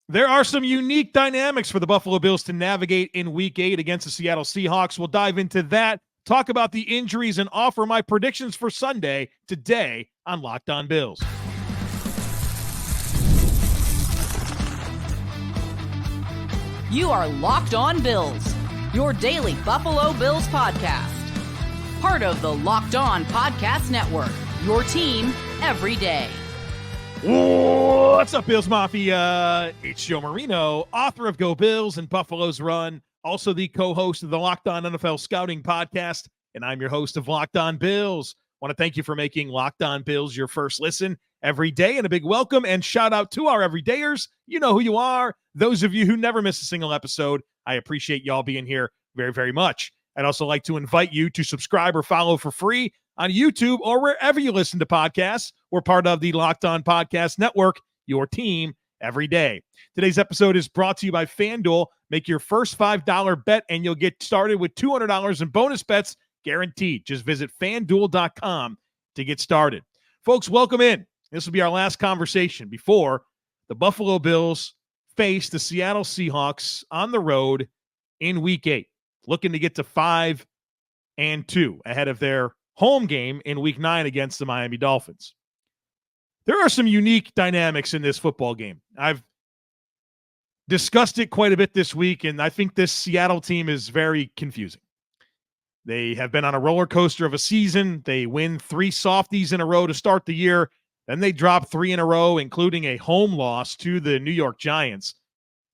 There are some unique dynamics for the Buffalo Bills to navigate in Week 8 against the Seattle Seahawks. We'll dive into that, talk about the injuries, and offer my predictions for Sunday today on Locked On Bills. You are Locked On Bills, your daily Buffalo Bills podcast. Part of the Locked On Podcast Network, your team every day. What's up, Bills Mafia? It's Joe Marino, author of Go Bills and Buffalo's Run, also the co-host of the Locked On NFL Scouting Podcast, and I'm your host of Locked On Bills. I want to thank you for making Locked On Bills your first listen every day, and a big welcome and shout out to our everydayers. You know who you are. Those of you who never miss a single episode, I appreciate y'all being here very, very much. I'd also like to invite you to subscribe or follow for free on YouTube or wherever you listen to podcasts. We're part of the Locked On Podcast Network, your team every day. Today's episode is brought to you by FanDuel. Make your first $5 bet and you'll get started with $200 in bonus bets guaranteed. Just visit FanDuel.com to get started. Folks, welcome in. This will be our last conversation before the Buffalo Bills face the Seattle Seahawks on the road in Week 8, looking to get to 5-2 ahead of their home game in Week 9 against the Miami Dolphins. There are some unique dynamics in this football game. I've discussed it quite a bit this week, and I think this Seattle team is very confusing. They have been on a roller coaster of a season. They win 3 softies in a row to start the year. Then they drop 3 in a row, including a home loss to the New York Giants.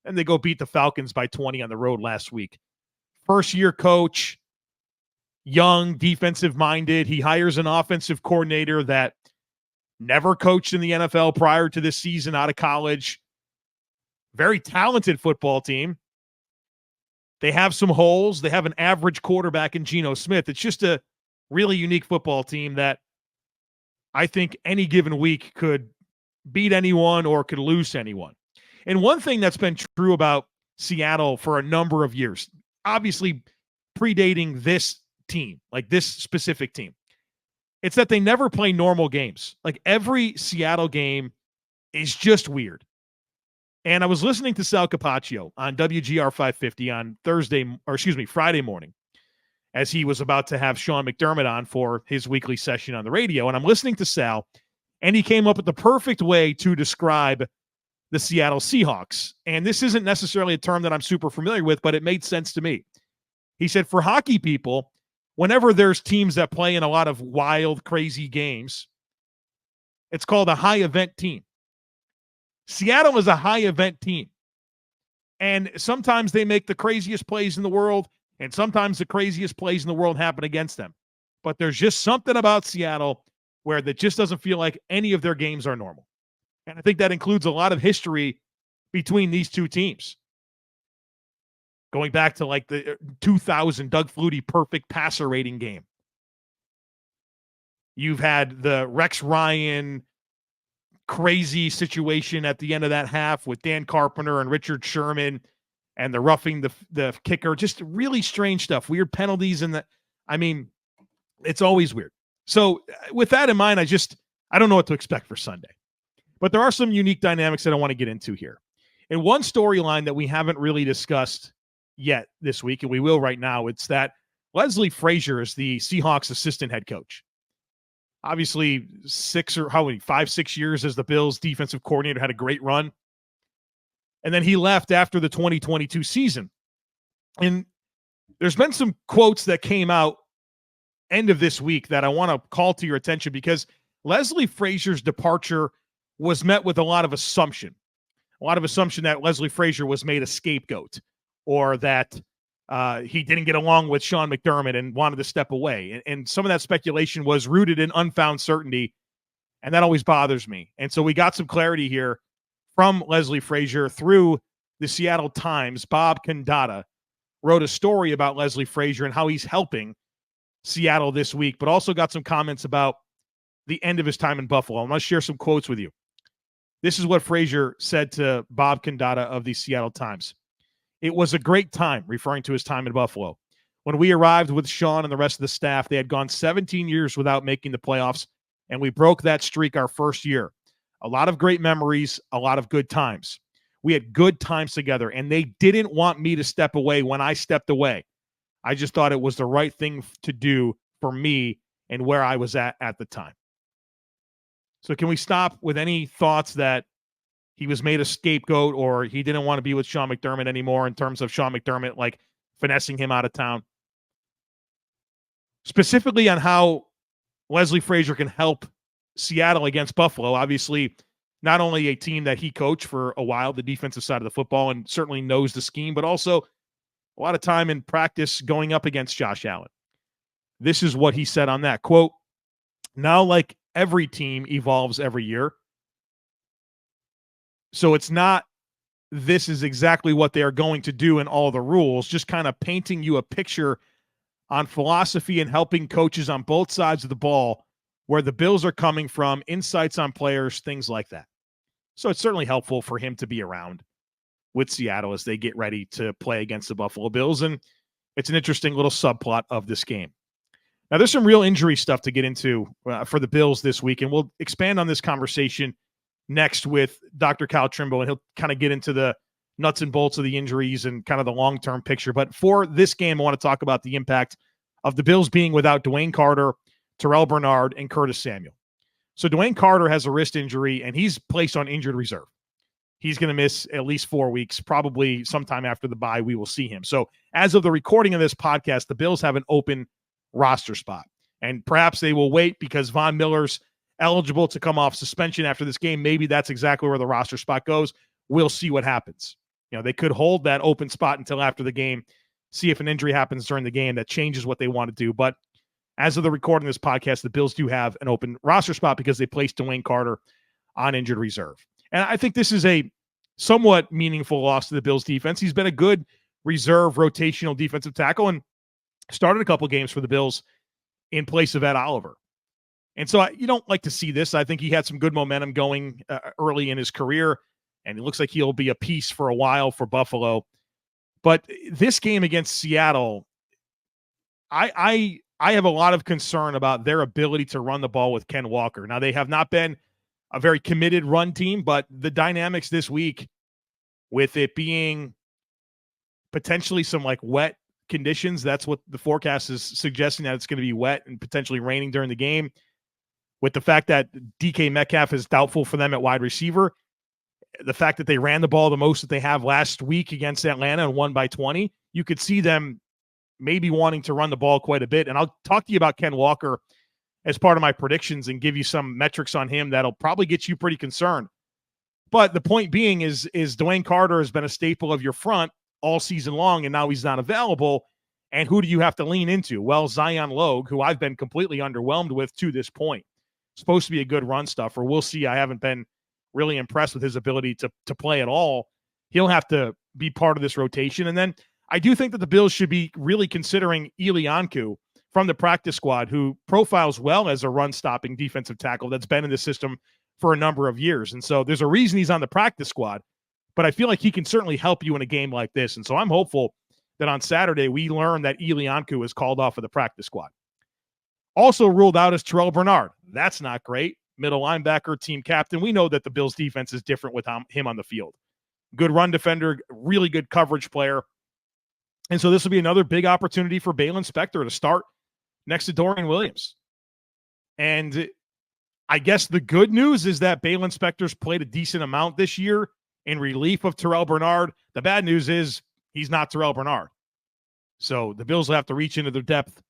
And they go beat the Falcons by 20 on the road last week. First-year coach, young, defensive-minded. He hires an offensive coordinator that never coached in the NFL prior to this season out of college. Very talented football team. They have some holes. They have an average quarterback in Geno Smith. It's just a really unique football team that I think any given week could beat anyone or could lose anyone. And one thing that's been true about Seattle for a number of years, obviously predating this team, like this specific team, it's that they never play normal games. Like every Seattle game is just weird. And I was listening to Sal Capaccio on WGR 550 on Friday morning, as he was about to have Sean McDermott on for his weekly session on the radio. And I'm listening to Sal, and he came up with the perfect way to describe the Seattle Seahawks. And this isn't necessarily a term that I'm super familiar with, but it made sense to me. He said, for hockey people, whenever there's teams that play in a lot of wild, crazy games, it's called a high event team. Seattle is a high event team. And sometimes they make the craziest plays in the world, and sometimes the craziest plays in the world happen against them. But there's just something about Seattle where that just doesn't feel like any of their games are normal. And I think that includes a lot of history between these two teams. Going back to like the 2000 Doug Flutie perfect passer rating game. You've had the Rex Ryan crazy situation at the end of that half with Dan Carpenter and Richard Sherman and the roughing the kicker. Just really strange stuff. Weird penalties it's always weird. So with that in mind, I don't know what to expect for Sunday. But there are some unique dynamics that I want to get into here. And one storyline that we haven't really discussed yet this week, and we will right now, it's that Leslie Frazier is the Seahawks assistant head coach. Obviously, 5-6 years as the Bills defensive coordinator, had a great run. And then he left after the 2022 season. And there's been some quotes that came out end of this week that I want to call to your attention, because Leslie Frazier's departure was met with a lot of assumption. A lot of assumption that Leslie Frazier was made a scapegoat, or that he didn't get along with Sean McDermott and wanted to step away. And some of that speculation was rooted in unfound certainty, and that always bothers me. And so we got some clarity here from Leslie Frazier through the Seattle Times. Bob Condata wrote a story about Leslie Frazier and how he's helping Seattle this week, but also got some comments about the end of his time in Buffalo. I'm going to share some quotes with you. This is what Frazier said to Bob Condata of the Seattle Times. "It was a great time," referring to his time in Buffalo. "When we arrived with Sean and the rest of the staff, they had gone 17 years without making the playoffs, and we broke that streak our first year. A lot of great memories, a lot of good times. We had good times together, and they didn't want me to step away when I stepped away. I just thought it was the right thing to do for me and where I was at the time. So can we stop with any thoughts that he was made a scapegoat or he didn't want to be with Sean McDermott anymore in terms of Sean McDermott, like, finessing him out of town? Specifically on how Leslie Frazier can help Seattle against Buffalo. Obviously, not only a team that he coached for a while, the defensive side of the football, and certainly knows the scheme, but also a lot of time in practice going up against Josh Allen. This is what he said on that. Quote, "Now, like every team evolves every year. So it's not this is exactly what they are going to do in all the rules, just kind of painting you a picture on philosophy and helping coaches on both sides of the ball, where the Bills are coming from, insights on players, things like that." So it's certainly helpful for him to be around with Seattle as they get ready to play against the Buffalo Bills. And it's an interesting little subplot of this game. Now, there's some real injury stuff to get into for the Bills this week, and we'll expand on this conversation next with Dr. Kyle Trimble, and he'll kind of get into the nuts and bolts of the injuries and kind of the long-term picture. But for this game, I want to talk about the impact of the Bills being without DeWayne Carter, Terrell Bernard, and Curtis Samuel. So DeWayne Carter has a wrist injury, and he's placed on injured reserve. He's going to miss at least 4 weeks, probably sometime after the bye, we will see him. So as of the recording of this podcast, the Bills have an open roster spot. And perhaps they will wait because Von Miller's eligible to come off suspension after this game. Maybe that's exactly where the roster spot goes. We'll see what happens. You know, they could hold that open spot until after the game, see if an injury happens during the game that changes what they want to do. But as of the recording of this podcast, the Bills do have an open roster spot because they placed DeWayne Carter on injured reserve. And I think this is a somewhat meaningful loss to the Bills defense. He's been a good reserve rotational defensive tackle and started a couple games for the Bills in place of Ed Oliver. And so you don't like to see this. I think he had some good momentum going early in his career, and it looks like he'll be a piece for a while for Buffalo. But this game against Seattle, I have a lot of concern about their ability to run the ball with Ken Walker. Now, they have not been a very committed run team, but the dynamics this week, with it being potentially some like wet conditions, that's what the forecast is suggesting, that it's going to be wet and potentially raining during the game. With the fact that DK Metcalf is doubtful for them at wide receiver, the fact that they ran the ball the most that they have last week against Atlanta and won by 20, you could see them maybe wanting to run the ball quite a bit. And I'll talk to you about Ken Walker as part of my predictions and give you some metrics on him that'll probably get you pretty concerned. But the point being is DeWayne Carter has been a staple of your front all season long, and now he's not available. And who do you have to lean into? Well, Zion Logue, who I've been completely underwhelmed with to this point. Supposed to be a good run stuffer. We'll see. I haven't been really impressed with his ability to play at all. He'll have to be part of this rotation. And then I do think that the Bills should be really considering Eli Ankou from the practice squad, who profiles well as a run-stopping defensive tackle that's been in the system for a number of years. And so there's a reason he's on the practice squad, but I feel like he can certainly help you in a game like this. And so I'm hopeful that on Saturday we learn that Eli Ankou is called off of the practice squad. Also ruled out is Terrell Bernard. That's not great. Middle linebacker, team captain. We know that the Bills defense is different with him on the field. Good run defender, really good coverage player. And so this will be another big opportunity for Balin Spector to start next to Dorian Williams. And I guess the good news is that Balin Spector's played a decent amount this year in relief of Terrell Bernard. The bad news is he's not Terrell Bernard. So the Bills will have to reach into their depth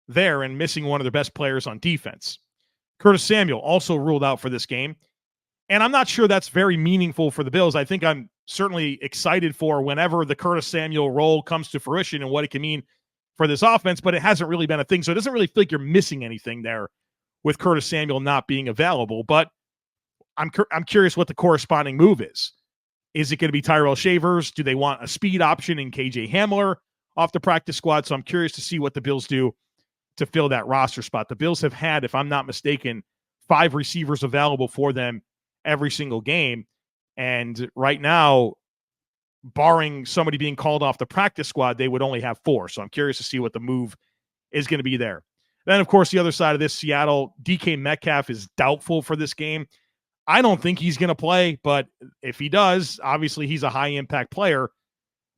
there and missing one of their best players on defense. Curtis Samuel also ruled out for this game. And I'm not sure that's very meaningful for the Bills. I think I'm certainly excited for whenever the Curtis Samuel role comes to fruition and what it can mean for this offense, but it hasn't really been a thing. So it doesn't really feel like you're missing anything there with Curtis Samuel not being available. But I'm curious what the corresponding move is. Is it going to be Tyrell Shavers? Do they want a speed option in KJ Hamler off the practice squad? So I'm curious to see what the Bills do to fill that roster spot. The Bills have had, if I'm not mistaken, 5 receivers available for them every single game. And right now, barring somebody being called off the practice squad, they would only have 4. So I'm curious to see what the move is going to be there. Then, of course, the other side of this, Seattle, DK Metcalf is doubtful for this game. I don't think he's going to play, but if he does, obviously he's a high-impact player.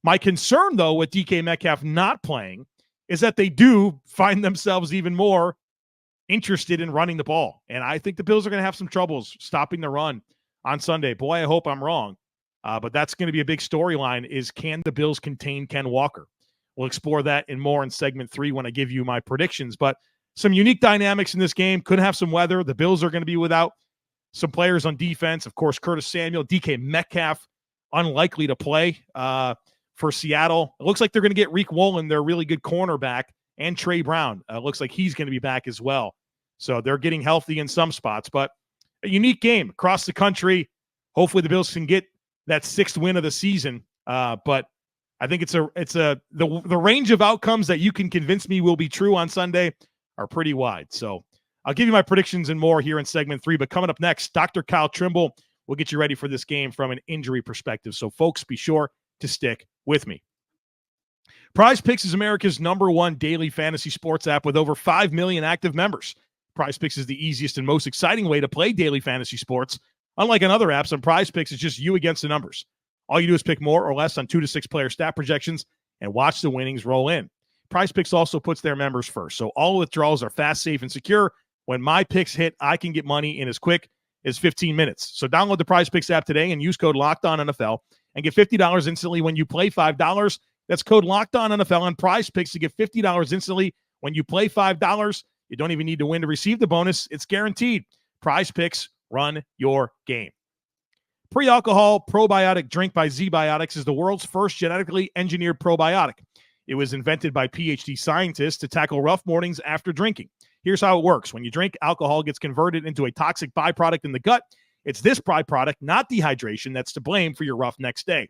My concern, though, with DK Metcalf not playing is that they do find themselves even more interested in running the ball. And I think the Bills are going to have some troubles stopping the run on Sunday. Boy, I hope I'm wrong. But that's going to be a big storyline is can the Bills contain Ken Walker? We'll explore that and more in segment 3 when I give you my predictions. But some unique dynamics in this game. Could have some weather. The Bills are going to be without some players on defense. Of course, Curtis Samuel, DK Metcalf, unlikely to play for Seattle. It looks like they're going to get Reek Woolen, their really good cornerback, and Trey Brown. Looks like he's going to be back as well. So they're getting healthy in some spots. But a unique game across the country. Hopefully the Bills can get that 6th win of the season. But I think the range of outcomes that you can convince me will be true on Sunday are pretty wide. So I'll give you my predictions and more here in segment 3. But coming up next, Dr. Kyle Trimble will get you ready for this game from an injury perspective. So folks, be sure to stick with me. Prize Picks is America's #1 daily fantasy sports app with over 5 million active members. Prize Picks is the easiest and most exciting way to play daily fantasy sports. Unlike on other apps, on Prize Picks, it's just you against the numbers. All you do is pick more or less on 2 to 6 player stat projections and watch the winnings roll in. Prize Picks also puts their members first, so all withdrawals are fast, safe, and secure. When my picks hit, I can get money in as quick as 15 minutes. So download the Prize Picks app today and use code LOCKEDONNFL and get $50 instantly when you play $5. That's code LOCKEDONNFL on Prize Picks to get $50 instantly when you play $5. You don't even need to win to receive the bonus. It's guaranteed. Prize Picks, run your game. Pre-alcohol probiotic drink by Zbiotics is the world's first genetically engineered probiotic. It was invented by PhD scientists to tackle rough mornings after drinking. Here's how it works. When you drink, alcohol gets converted into a toxic byproduct in the gut. It's this byproduct, not dehydration, that's to blame for your rough next day.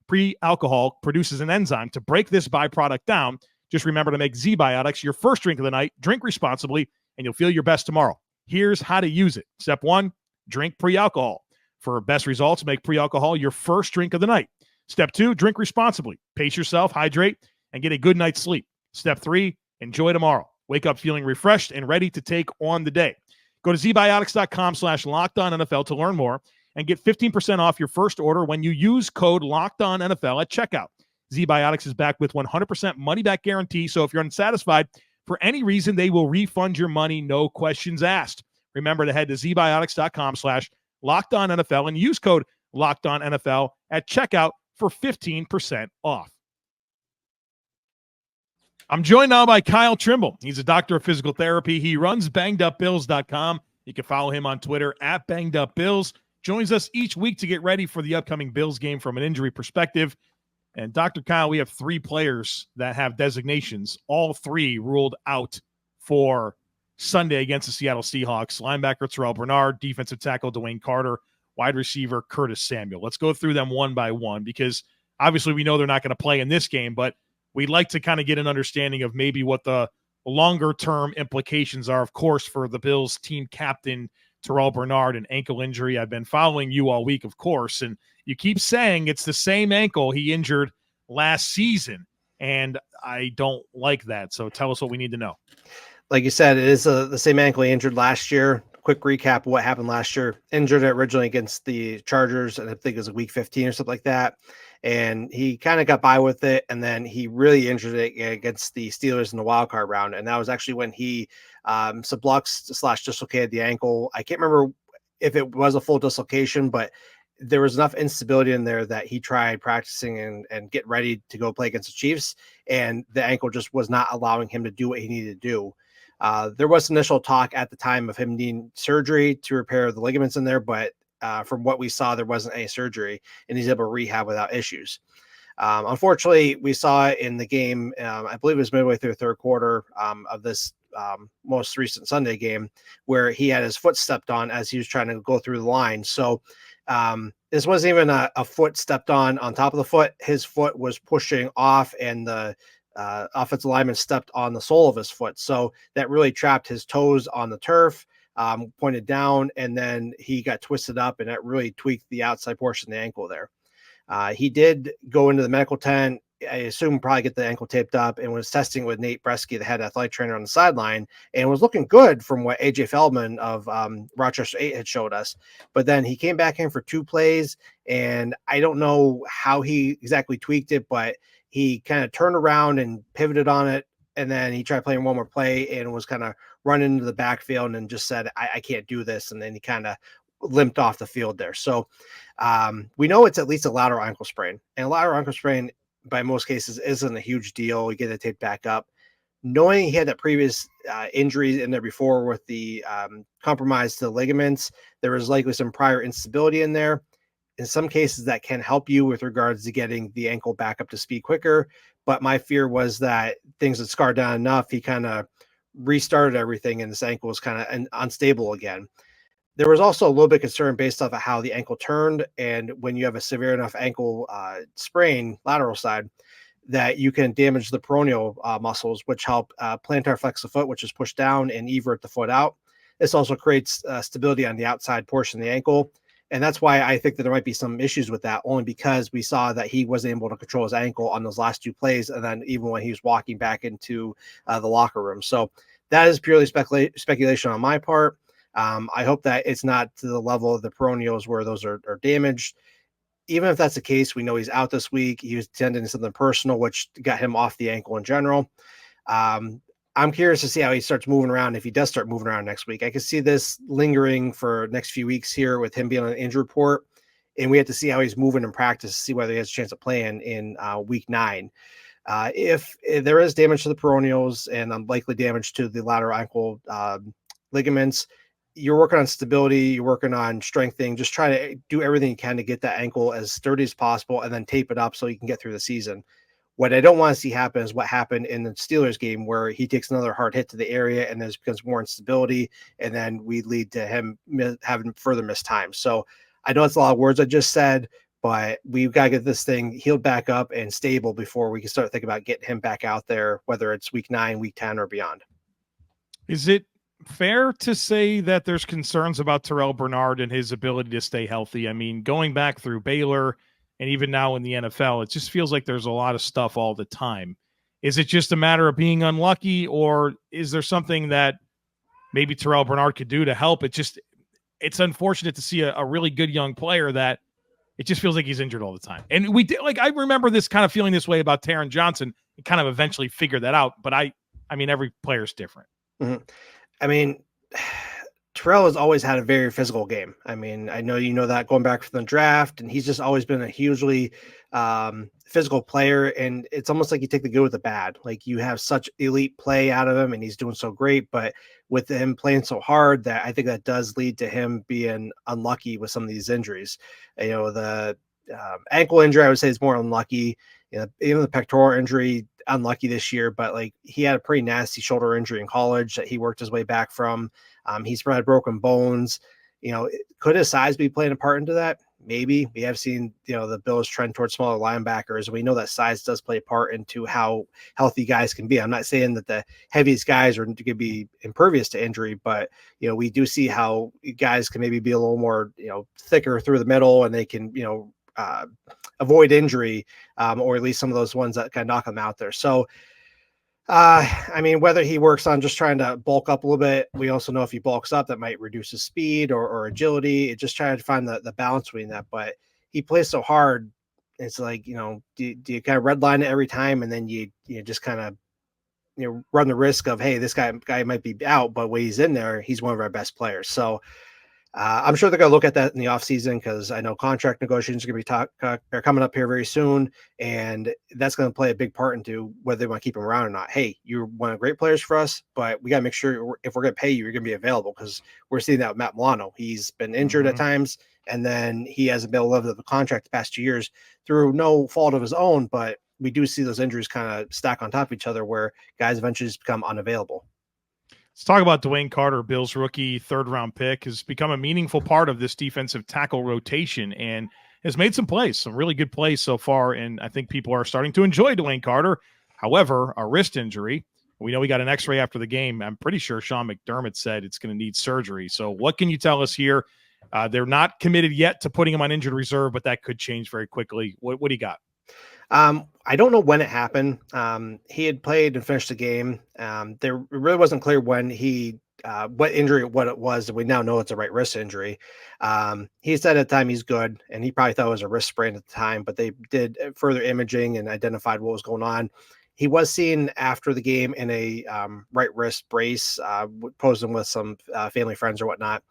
Pre-alcohol produces an enzyme to break this byproduct down. Just remember to make Zbiotics your first drink of the night. Drink responsibly, and you'll feel your best tomorrow. Here's how to use it. Step 1, drink pre-alcohol. For best results, make pre-alcohol your first drink of the night. Step 2, drink responsibly. Pace yourself, hydrate, and get a good night's sleep. Step 3, enjoy tomorrow. Wake up feeling refreshed and ready to take on the day. Go to zbiotics.com/LockedOnNFL to learn more and get 15% off your first order when you use code LockedOnNFL at checkout. Zbiotics is backed with 100% money-back guarantee, so if you're unsatisfied for any reason, they will refund your money, no questions asked. Remember to head to zbiotics.com/LockedOnNFL and use code LockedOnNFL at checkout for 15% off. I'm joined now by Kyle Trimble. He's a doctor of physical therapy. He runs bangedupbills.com. You can follow him on Twitter at bangedupbills. Joins us each week to get ready for the upcoming Bills game from an injury perspective. And Dr. Kyle, we have 3 players that have designations, all 3 ruled out for Sunday against the Seattle Seahawks. Linebacker Terrell Bernard, defensive tackle DeWayne Carter, wide receiver Curtis Samuel. Let's go through them one by one because obviously we know they're not going to play in this game, but we'd like to kind of get an understanding of maybe what the longer-term implications are, of course, for the Bills team captain Terrell Bernard, an ankle injury. I've been following you all week, of course, and you keep saying it's the same ankle he injured last season, and I don't like that. So tell us what we need to know. Like you said, it is the same ankle he injured last year. Quick recap of what happened last year. Injured it originally against the Chargers, and I think it was week 15 or something like that. And he kind of got by with it, and then he really injured it against the Steelers in the wild card round. And that was actually when he subluxed/dislocated the ankle. I can't remember if it was a full dislocation, but there was enough instability in there that he tried practicing and get ready to go play against the Chiefs, and the ankle just was not allowing him to do what he needed to do. There was initial talk at the time of him needing surgery to repair the ligaments in there, but from what we saw, there wasn't any surgery, and he's able to rehab without issues. Unfortunately, we saw it in the game, I believe it was midway through the third quarter of this most recent Sunday game, where he had his foot stepped on as he was trying to go through the line. So this wasn't even a foot stepped on top of the foot. His foot was pushing off, and the offensive lineman stepped on the sole of his foot. So that really trapped his toes on the turf, pointed down, and then he got twisted up, and that really tweaked the outside portion of the ankle there. He did go into the medical tent. I assume probably get the ankle taped up, and was testing with Nate Bresky, the head athletic trainer on the sideline, and was looking good from what AJ Feldman of Rochester 8 had showed us. But then he came back in for 2 plays, and I don't know how he exactly tweaked it, but he kind of turned around and pivoted on it, and then he tried playing one more play and was kind of running into the backfield and just said, I can't do this. And then he kind of limped off the field there. So we know it's at least a lateral ankle sprain, and a lateral ankle sprain by most cases isn't a huge deal. You get it taped back up. Knowing he had that previous injury in there before with the compromise to the ligaments, there was likely some prior instability in there. In some cases that can help you with regards to getting the ankle back up to speed quicker. But my fear was that things had scarred down enough. He kind of restarted everything and this ankle was kind of unstable again. There was also a little bit of concern based off of how the ankle turned. And when you have a severe enough ankle sprain, lateral side, that you can damage the peroneal muscles, which help plantar flex the foot, which is pushed down, and evert the foot out. This also creates stability on the outside portion of the ankle. And that's why I think that there might be some issues with that, only because we saw that he wasn't able to control his ankle on those last 2 plays. And then even when he was walking back into the locker room. So that is purely speculation on my part. I hope that it's not to the level of the peroneals where those are damaged. Even if that's the case, we know he's out this week. He was tending to something personal, which got him off the ankle in general. I'm curious to see how he starts moving around. If he does start moving around next week, I can see this lingering for next few weeks here with him being on an injury report. And we have to see how he's moving in practice to see whether he has a chance of playing in week 9. If there is damage to the peroneals and likely damage to the lateral ankle ligaments, you're working on stability, you're working on strengthening, just try to do everything you can to get that ankle as sturdy as possible and then tape it up so you can get through the season. What I don't want to see happen is what happened in the Steelers game where he takes another hard hit to the area and there becomes more instability, and then we lead to him having further missed time. So I know it's a lot of words I just said, but we've got to get this thing healed back up and stable before we can start thinking about getting him back out there, whether it's week 9, week 10, or beyond. Is it fair to say that there's concerns about Terrell Bernard and his ability to stay healthy? I mean, going back through Baylor and even now in the NFL, it just feels like there's a lot of stuff all the time. Is it just a matter of being unlucky, or is there something that maybe Terrell Bernard could do to help? It's unfortunate to see a really good young player that it just feels like he's injured all the time. And we did, I remember this kind of feeling this way about Taron Johnson and kind of eventually figured that out. But I mean, every player is different. Mm-hmm. I mean, Terrell has always had a very physical game. I mean, I know you know that going back from the draft, and he's just always been a hugely physical player. And it's almost like you take the good with the bad. Like you have such elite play out of him, and he's doing so great. But with him playing so hard, that I think that does lead to him being unlucky with some of these injuries. You know, the ankle injury, I would say, is more unlucky. You know, even the pectoral injury, unlucky this year, but like he had a pretty nasty shoulder injury in college that he worked his way back from. He's probably broken bones. You know, could his size be playing a part into that? Maybe. We have seen, you know, the Bills trend towards smaller linebackers. We know that size does play a part into how healthy guys can be. I'm not saying that the heaviest guys are going to be impervious to injury, but, you know, we do see how guys can maybe be a little more, you know, thicker through the middle, and they can, you know, avoid injury, or at least some of those ones that kind of knock them out there. So, I mean, whether he works on just trying to bulk up a little bit, we also know if he bulks up, that might reduce his speed or agility. It just trying to find the balance between that. But he plays so hard. It's like, you know, do you kind of redline it every time, and then you just kind of, you know, run the risk of, hey, this guy might be out, but when he's in there, he's one of our best players. So I'm sure they're going to look at that in the offseason, because I know contract negotiations are going to be coming up here very soon, and that's going to play a big part into whether they want to keep him around or not. Hey, you're one of the great players for us, but we got to make sure if we're going to pay you, you're going to be available, because we're seeing that with Matt Milano. He's been injured at times, and then he hasn't been able to live up the contract the past 2 years through no fault of his own, but we do see those injuries kind of stack on top of each other where guys eventually just become unavailable. Let's talk about DeWayne Carter, Bills rookie, 3rd-round pick, has become a meaningful part of this defensive tackle rotation and has made some plays, some really good plays so far, and I think people are starting to enjoy DeWayne Carter. However, a wrist injury, we know we got an x-ray after the game. I'm pretty sure Sean McDermott said it's going to need surgery. So what can you tell us here? They're not committed yet to putting him on injured reserve, but that could change very quickly. What do you got? I don't know when it happened. He had played and finished the game. There really wasn't clear when what injury, what it was. We now know it's a right wrist injury. He said at the time he's good, and he probably thought it was a wrist sprain at the time, but they did further imaging and identified what was going on. He was seen after the game in a right wrist brace, posing with some family friends or whatnot.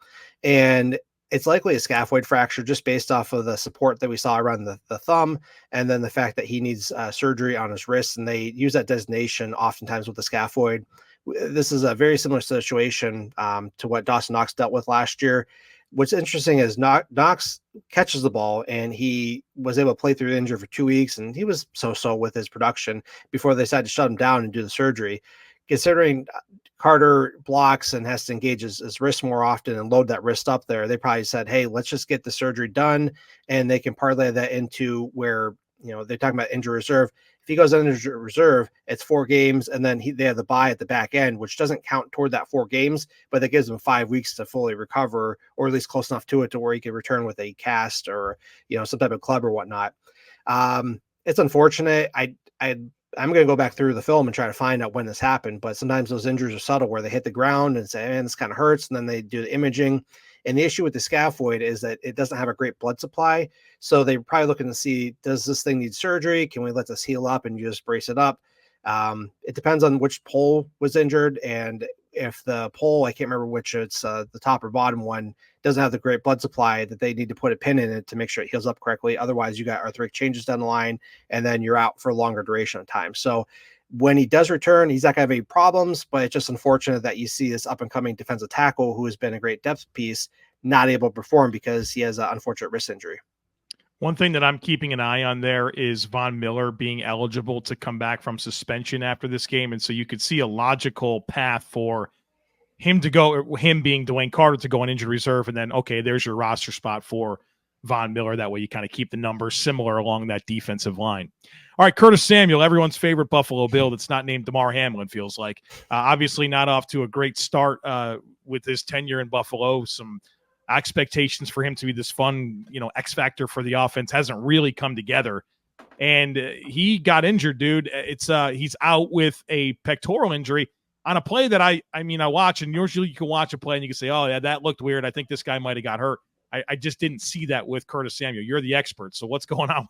And it's likely a scaphoid fracture just based off of the support that we saw around the thumb, and then the fact that he needs surgery on his wrist. And they use that designation oftentimes with the scaphoid. This is a very similar situation to what Dawson Knox dealt with last year. What's interesting is Knox catches the ball, and he was able to play through the injury for 2 weeks, and he was so-so with his production before they decided to shut him down and do the surgery. Considering Carter blocks and has to engage his wrist more often and load that wrist up there, they probably said, hey, let's just get the surgery done, and they can parlay that into where, they're talking about injury reserve. If he goes on injury reserve, it's 4 games, and then they have the bye at the back end, which doesn't count toward that 4 games, but that gives him 5 weeks to fully recover, or at least close enough to it to where he can return with a cast or, some type of club or whatnot. It's unfortunate. I'm going to go back through the film and try to find out when this happened, but sometimes those injuries are subtle where they hit the ground and say, man, this kind of hurts. And then they do the imaging. And the issue with the scaphoid is that it doesn't have a great blood supply. So they're probably looking to see, does this thing need surgery? Can we let this heal up and you just brace it up? It depends on which pole was injured. And if the pole, I can't remember which, it's the top or bottom one, doesn't have the great blood supply, that they need to put a pin in it to make sure it heals up correctly. Otherwise, you got arthritic changes down the line, and then you're out for a longer duration of time. So when he does return, he's not going to have any problems, but it's just unfortunate that you see this up-and-coming defensive tackle who has been a great depth piece not able to perform because he has an unfortunate wrist injury. One thing that I'm keeping an eye on there is Von Miller being eligible to come back from suspension after this game. And so you could see a logical path for him being DeWayne Carter to go on injured reserve. And then, okay, there's your roster spot for Von Miller. That way you kind of keep the numbers similar along that defensive line. All right, Curtis Samuel, everyone's favorite Buffalo Bill that's not named Damar Hamlin, feels like. Obviously not off to a great start with his tenure in Buffalo. Some expectations for him to be this fun, X factor for the offense hasn't really come together. And he got injured, dude. He's out with a pectoral injury on a play that I watch, and usually you can watch a play and you can say, oh, yeah, that looked weird. I think this guy might have got hurt. I just didn't see that with Curtis Samuel. You're the expert. So what's going on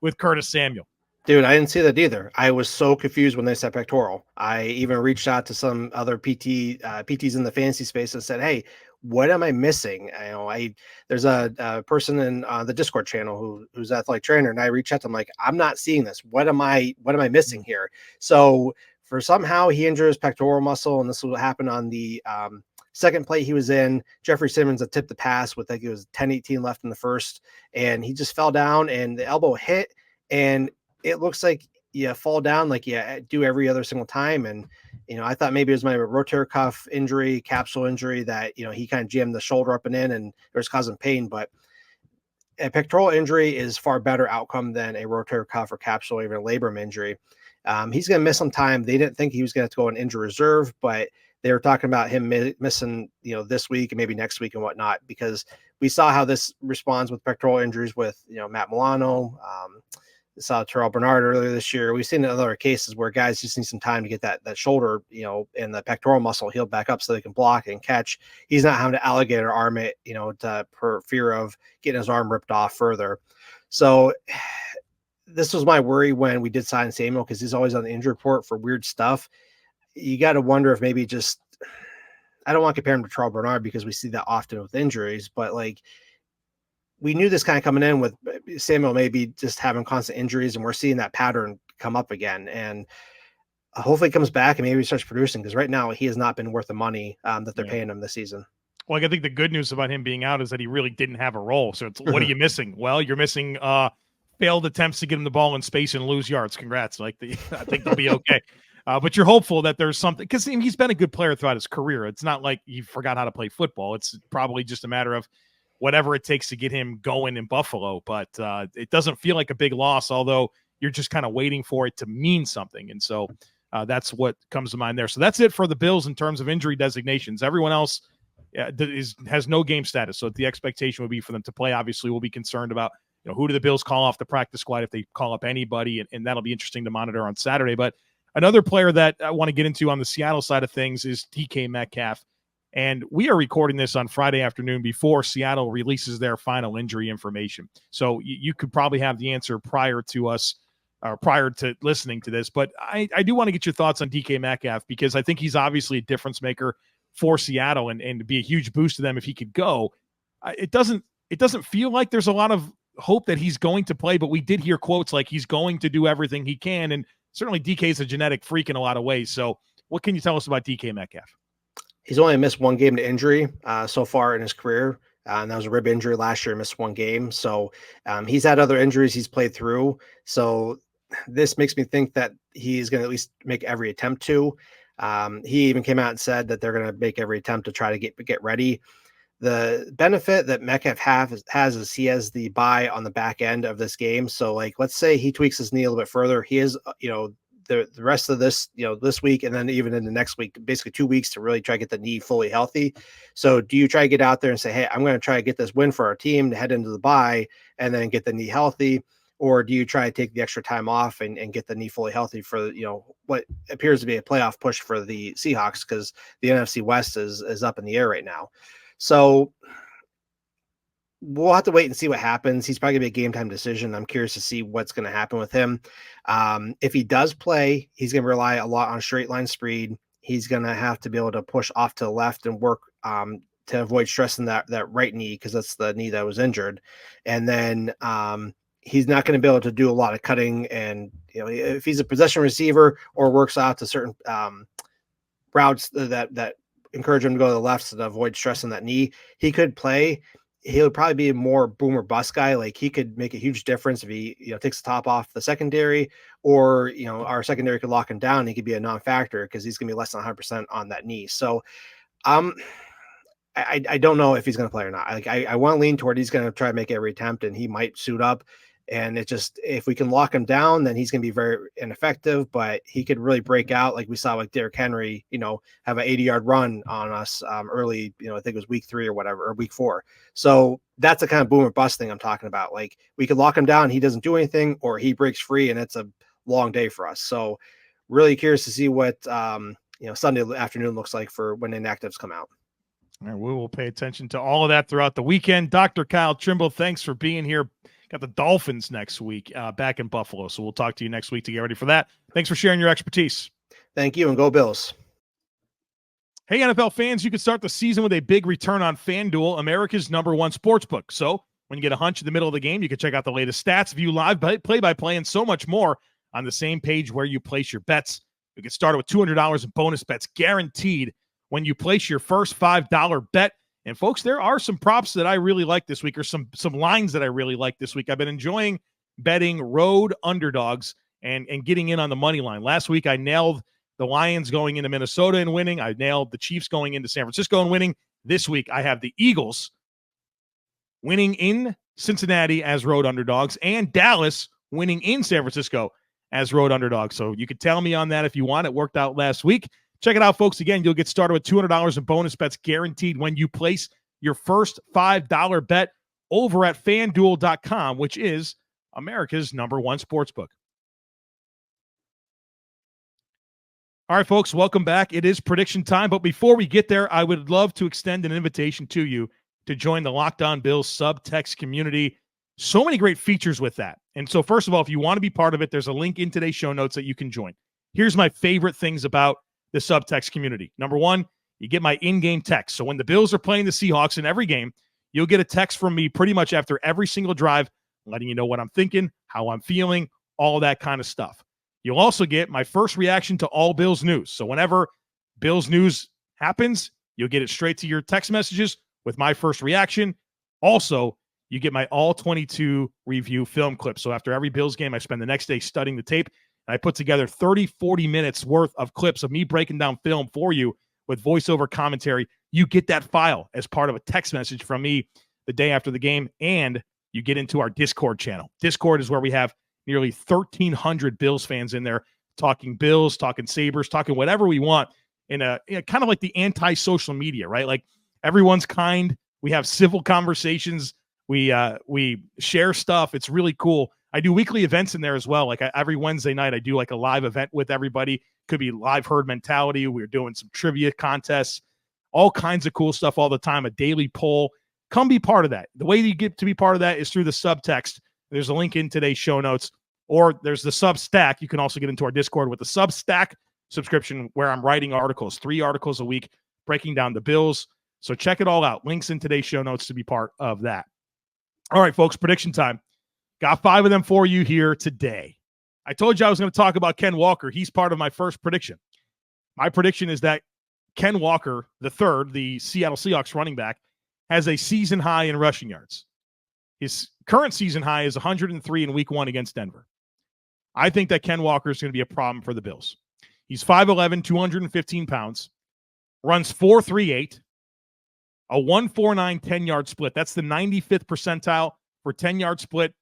with Curtis Samuel? Dude, I didn't see that either. I was so confused when they said pectoral. I even reached out to some other PTs in the fantasy space and said, hey, what am I missing? There's a person in the Discord channel who's an athletic trainer, and I reached out to him like, I'm not seeing this. What am I missing here? So for somehow he injured his pectoral muscle, and this will happen on the second play he was in. Jeffrey Simmons had tipped the pass with, I think it was 10-18 left in the first, and he just fell down and the elbow hit, and it looks like you fall down like you do every other single time. And, I thought maybe it was my rotator cuff injury, capsule injury that, he kind of jammed the shoulder up and in and it was causing pain. But a pectoral injury is far better outcome than a rotator cuff or capsule, or even a labrum injury. He's going to miss some time. They didn't think he was going to have to go on injury reserve, but they were talking about him missing, this week and maybe next week and whatnot, because we saw how this responds with pectoral injuries with, Matt Milano, saw Terrell Bernard earlier this year. We've seen in other cases where guys just need some time to get that shoulder, and the pectoral muscle healed back up so they can block and catch. He's not having to alligator arm it, for fear of getting his arm ripped off further. So this was my worry when we did sign Samuel, because he's always on the injury report for weird stuff. You got to wonder if maybe I don't want to compare him to Terrell Bernard because we see that often with injuries, but we knew this kind of coming in with Samuel maybe just having constant injuries, and we're seeing that pattern come up again. And hopefully he comes back and maybe he starts producing, because right now he has not been worth the money that they're paying him this season. Well, I think the good news about him being out is that he really didn't have a role. So it's, what are you missing? Well, you're missing failed attempts to get him the ball in space and lose yards. Congrats. I think they'll be okay. But you're hopeful that there's something, because he's been a good player throughout his career. It's not like he forgot how to play football. It's probably just a matter of whatever it takes to get him going in Buffalo. But it doesn't feel like a big loss, although you're just kind of waiting for it to mean something. And so that's what comes to mind there. So that's it for the Bills in terms of injury designations. Everyone else has no game status. So the expectation would be for them to play. Obviously, we'll be concerned about who do the Bills call off the practice squad if they call up anybody, and that'll be interesting to monitor on Saturday. But another player that I want to get into on the Seattle side of things is DK Metcalf. And we are recording this on Friday afternoon before Seattle releases their final injury information. So you could probably have the answer prior to listening to this. But I do want to get your thoughts on DK Metcalf, because I think he's obviously a difference maker for Seattle and be a huge boost to them if he could go. It doesn't feel like there's a lot of hope that he's going to play, but we did hear quotes like he's going to do everything he can. And certainly DK is a genetic freak in a lot of ways. So what can you tell us about DK Metcalf? He's only missed one game to injury so far in his career. And that was a rib injury last year, missed one game. So he's had other injuries he's played through. So this makes me think that he's going to at least make every attempt to. He even came out and said that they're going to make every attempt to try to get ready. The benefit that Metcalf has is he has the bye on the back end of this game. So like, let's say he tweaks his knee a little bit further. He is, the rest of this, this week, and then even in the next week, basically 2 weeks to really try to get the knee fully healthy. So do you try to get out there and say, hey, I'm going to try to get this win for our team to head into the bye and then get the knee healthy? Or do you try to take the extra time off and get the knee fully healthy for, what appears to be a playoff push for the Seahawks, because the NFC West is up in the air right now. So we'll have to wait and see what happens. He's probably gonna be a game time decision. I'm curious to see what's going to happen with him. If he does play, he's going to rely a lot on straight line speed. He's going to have to be able to push off to the left and work to avoid stressing that right knee, because that's the knee that was injured. And then he's not going to be able to do a lot of cutting. And if he's a possession receiver or works out to certain routes that encourage him to go to the left to avoid stressing that knee, he could play. He'll probably be a more boom or bust guy. Like, he could make a huge difference if he, takes the top off the secondary, or, our secondary could lock him down. He could be a non-factor because he's going to be less than 100% on that knee. So, I don't know if he's going to play or not. Like, I want to lean toward he's going to try to make every attempt, and he might suit up. And it just, if we can lock him down, then he's going to be very ineffective, but he could really break out. Like we saw like Derrick Henry, have an 80-yard run on us early, I think it was week 3 or whatever, or week 4. So that's the kind of boom or bust thing I'm talking about. Like, we could lock him down, he doesn't do anything, or he breaks free, and it's a long day for us. So really curious to see what, Sunday afternoon looks like for when inactives come out. All right, we will pay attention to all of that throughout the weekend. Dr. Kyle Trimble, thanks for being here. Got the Dolphins next week back in Buffalo, so we'll talk to you next week to get ready for that. Thanks for sharing your expertise. Thank you, and go Bills. Hey, NFL fans, you can start the season with a big return on FanDuel, America's #1 sportsbook. So when you get a hunch in the middle of the game, you can check out the latest stats, view live play-by-play, and so much more on the same page where you place your bets. You get started with $200 in bonus bets guaranteed when you place your first $5 bet. And folks, there are some props that I really like this week, or some lines that I really like this week. I've been enjoying betting road underdogs and getting in on the money line. Last week, I nailed the Lions going into Minnesota and winning. I nailed the Chiefs going into San Francisco and winning. This week, I have the Eagles winning in Cincinnati as road underdogs, and Dallas winning in San Francisco as road underdogs. So you could tell me on that if you want. It worked out last week. Check it out, folks. Again, you'll get started with $200 in bonus bets guaranteed when you place your first $5 bet over at FanDuel.com, which is America's #1 sportsbook. All right, folks, welcome back. It is prediction time, but before we get there, I would love to extend an invitation to you to join the Locked On Bills Subtext Community. So many great features with that. And so, first of all, if you want to be part of it, there's a link in today's show notes that you can join. Here's my favorite things about the Subtext community. Number one, you get my in-game text. So when the Bills are playing the Seahawks in every game, you'll get a text from me pretty much after every single drive, letting you know what I'm thinking, how I'm feeling, all that kind of stuff. You'll also get my first reaction to all Bills news. So whenever Bills news happens, you'll get it straight to your text messages with my first reaction. Also, you get my all 22 review film clip. So after every Bills game, I spend the next day studying the tape. I put together 30, 40 minutes worth of clips of me breaking down film for you with voiceover commentary. You get that file as part of a text message from me the day after the game, and you get into our Discord channel. Discord is where we have nearly 1,300 Bills fans in there talking Bills, talking Sabres, talking whatever we want in a kind of like the anti-social media, right? Like, everyone's kind. We have civil conversations We share stuff. It's really cool. I do weekly events in there as well. Like every Wednesday night, I do like a live event with everybody. Could be live herd mentality. We're doing some trivia contests, all kinds of cool stuff all the time. A daily poll. Come be part of that. The way you get to be part of that is through the Subtext. There's a link in today's show notes, or there's the Substack. You can also get into our Discord with the Substack subscription, where I'm writing articles, 3 articles a week, breaking down the Bills. So check it all out. Links in today's show notes to be part of that. All right, folks, prediction time. Got 5 of them for you here today. I told you I was going to talk about Ken Walker. He's part of my first prediction. My prediction is that Ken Walker, the third, the Seattle Seahawks running back, has a season high in rushing yards. His current season high is 103 in week 1 against Denver. I think that Ken Walker is going to be a problem for the Bills. He's 5'11", 215 pounds, runs 4.38, a 1.49 10-yard split. That's the 95th percentile for 10-yard split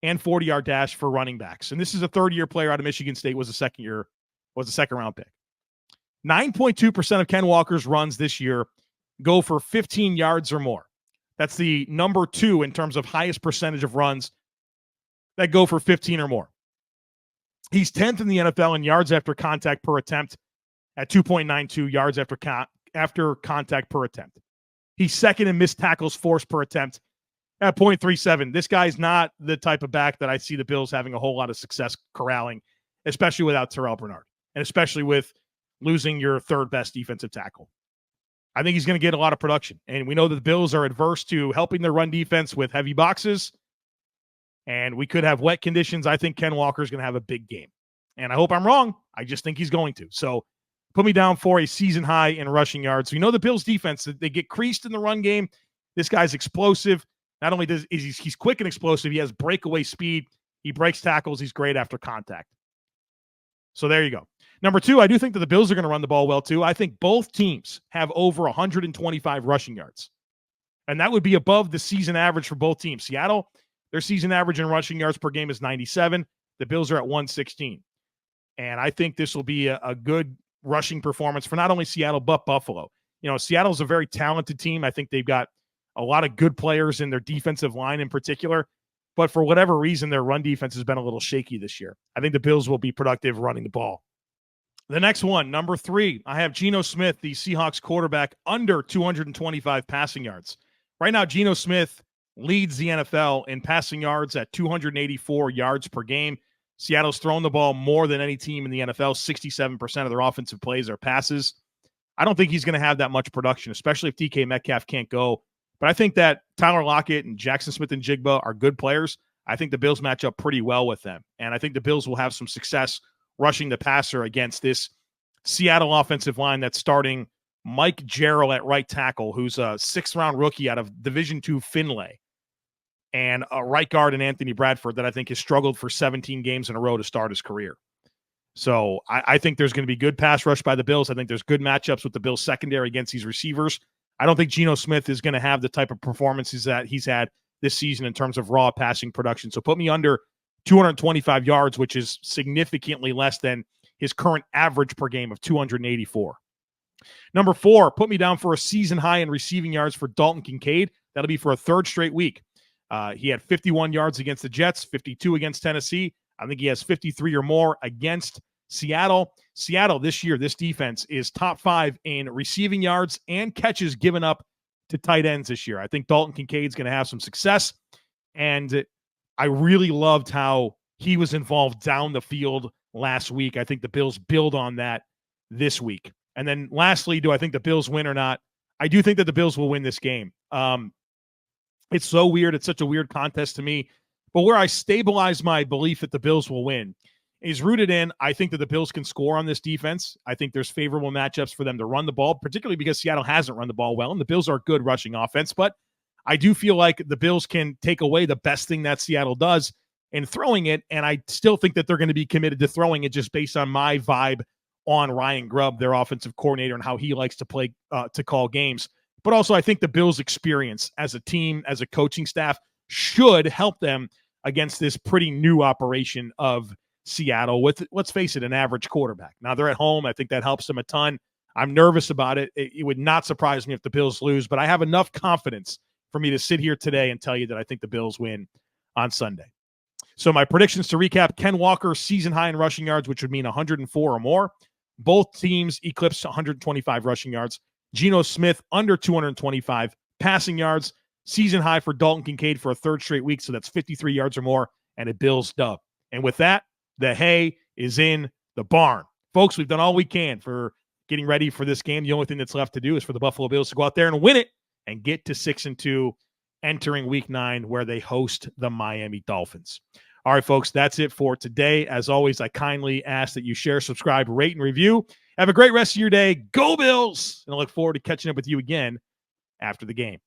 and 40-yard dash for running backs. And this is a third-year player out of Michigan State, was a second-round pick. 9.2% of Ken Walker's runs this year go for 15 yards or more. That's the number 2 in terms of highest percentage of runs that go for 15 or more. He's 10th in the NFL in yards after contact per attempt at 2.92 yards after contact per attempt. He's second in missed tackles forced per attempt at 0.37. This guy's not the type of back that I see the Bills having a whole lot of success corralling, especially without Terrell Bernard, and especially with losing your third best defensive tackle. I think he's going to get a lot of production. And we know that the Bills are adverse to helping their run defense with heavy boxes, and we could have wet conditions. I think Ken Walker is going to have a big game. And I hope I'm wrong. I just think he's going to. So put me down for a season high in rushing yards. We know the Bills defense, they get creased in the run game. This guy's explosive. Not only is he's quick and explosive, he has breakaway speed. He breaks tackles. He's great after contact. So there you go. Number 2, I do think that the Bills are going to run the ball well too. I think both teams have over 125 rushing yards. And that would be above the season average for both teams. Seattle, their season average in rushing yards per game is 97. The Bills are at 116. And I think this will be a good rushing performance for not only Seattle, but Buffalo. You know, Seattle's a very talented team. I think they've got a lot of good players in their defensive line in particular. But for whatever reason, their run defense has been a little shaky this year. I think the Bills will be productive running the ball. The next one, number 3, I have Geno Smith, the Seahawks quarterback, under 225 passing yards. Right now, Geno Smith leads the NFL in passing yards at 284 yards per game. Seattle's thrown the ball more than any team in the NFL. 67% of their offensive plays are passes. I don't think he's going to have that much production, especially if DK Metcalf can't go. But I think that Tyler Lockett and Jackson Smith and Jigba are good players. I think the Bills match up pretty well with them. And I think the Bills will have some success rushing the passer against this Seattle offensive line that's starting Mike Jarrell at right tackle, who's a 6th-round rookie out of Division II Finlay, and a right guard in Anthony Bradford that I think has struggled for 17 games in a row to start his career. So I think there's going to be good pass rush by the Bills. I think there's good matchups with the Bills secondary against these receivers. I don't think Geno Smith is going to have the type of performances that he's had this season in terms of raw passing production. So put me under 225 yards, which is significantly less than his current average per game of 284. Number 4, put me down for a season high in receiving yards for Dalton Kincaid. That'll be for a 3rd straight week. He had 51 yards against the Jets, 52 against Tennessee. I think he has 53 or more against Seattle. Seattle this year, this defense is top 5 in receiving yards and catches given up to tight ends this year. I think Dalton Kincaid's going to have some success. And I really loved how he was involved down the field last week. I think the Bills build on that this week. And then lastly, do I think the Bills win or not? I do think that the Bills will win this game. It's so weird. It's such a weird contest to me. But where I stabilize my belief that the Bills will win is rooted in, I think that the Bills can score on this defense. I think there's favorable matchups for them to run the ball, particularly because Seattle hasn't run the ball well, and the Bills are a good rushing offense. But I do feel like the Bills can take away the best thing that Seattle does in throwing it, and I still think that they're going to be committed to throwing it just based on my vibe on Ryan Grubb, their offensive coordinator, and how he likes to play to call games. But also, I think the Bills' experience as a team, as a coaching staff, should help them against this pretty new operation of Seattle with, let's face it, an average quarterback. Now, they're at home. I think that helps them a ton. I'm nervous about it. It would not surprise me if the Bills lose, but I have enough confidence for me to sit here today and tell you that I think the Bills win on Sunday. So my predictions to recap: Ken Walker, season high in rushing yards, which would mean 104 or more. Both teams eclipsed 125 rushing yards. Geno Smith under 225 passing yards. Season high for Dalton Kincaid for a third straight week, so that's 53 yards or more, and a Bills dub. And with that, the hay is in the barn. Folks, we've done all we can for getting ready for this game. The only thing that's left to do is for the Buffalo Bills to go out there and win it and get to 6-2 entering week 9 where they host the Miami Dolphins. All right, folks, that's it for today. As always, I kindly ask that you share, subscribe, rate, and review. Have a great rest of your day. Go Bills! And I look forward to catching up with you again after the game.